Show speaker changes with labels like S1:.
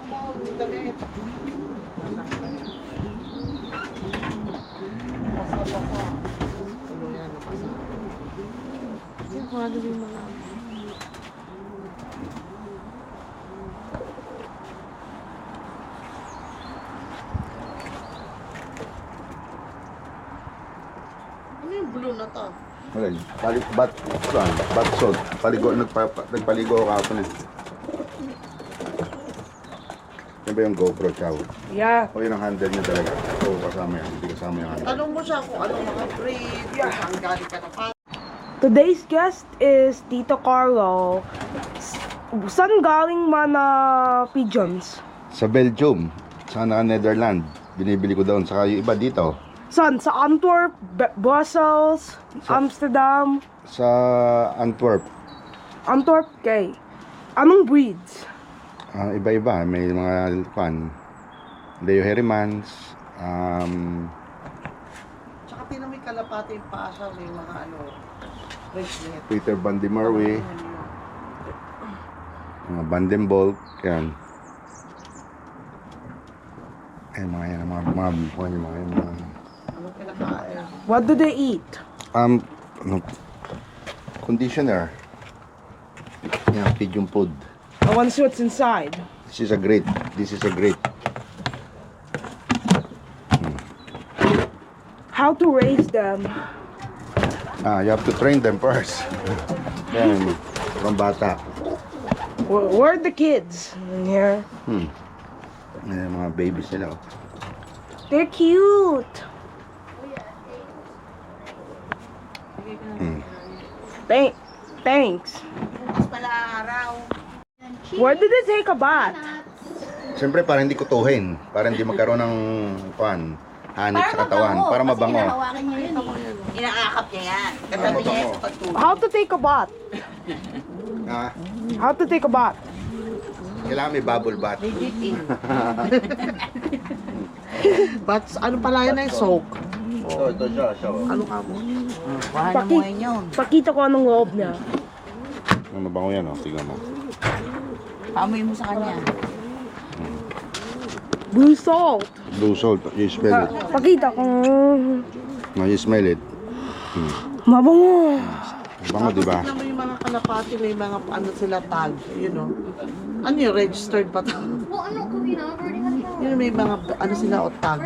S1: mo, damit. Basa-basa. Ano yan, basa.
S2: Yung mga dumi mga...
S1: Ano yung blue na to?
S3: Wala yun. Bat salt. Nagpaligo ako kapon eh. Yan ba yung GoPro, Chow?
S2: Yeah.
S3: O yun ang handle niya talaga. Oo, kasama yan. Hindi kasama yung handle.
S1: Tanong mo siya kung anong mga breed, saan galing ka na pa.
S2: Today's guest is Tito Carlo. Saan galing mana pigeons?
S3: Sa Belgium, sa Netherlands. Binibili ko doon. Saka yung iba dito.
S2: Saan? Sa Antwerp, Brussels, Amsterdam?
S3: Sa Antwerp.
S2: Antwerp, kay. Anong breeds?
S3: Iba-iba. May mga Leo Hermans.
S1: Tsaka tinan mo yung kalapati yung paa siya, may mga ano, bracelet.
S3: Peter Van de Marwee. Mga Vandenbolk. Yan. Mga yan. Mga
S1: Anong kinakain?
S2: What do they eat?
S3: ano, conditioner. Yan, pigeon food.
S2: I want to see what's inside.
S3: This is a grate.
S2: How to raise them?
S3: You have to train them first. Yan, from bata.
S2: Where are the kids? In here.
S3: Yan, mga babies nila. Oh.
S2: They're cute. Thanks.
S1: Mas pala araw.
S2: Where did they take a bath?
S3: Siyempre, para hindi kutuhin. Para hindi magkaroon ng hanit sa katawan. Para mabango.
S4: Hinahawakan niya yun eh. Inaakap niya yan. Katabi niya yan sa pagtulog.
S2: How to take a bath?
S3: Ah,
S2: How to take a bath?
S3: kailangan may bubble bath.
S1: But ano pala yan ay soak?
S3: Ito siya.
S1: Ano ka mo?
S4: Paano mo ngayon yun?
S2: Pakita ko anong loob niya.
S3: Mabango yan, oh. Tignan mo.
S4: Paamoy mo sa kanya.
S2: Blue salt.
S3: Blue salt. You smell it.
S2: Pakita ko.
S3: No, you smell it.
S2: Mabango.
S3: Mabango, di ba?
S1: Tignan mo yung mga kalapati, may mga ano sila tag. You know? Ano yung registered pa to?
S5: Ano ko yun?
S1: Yun may mga ano sila o tag.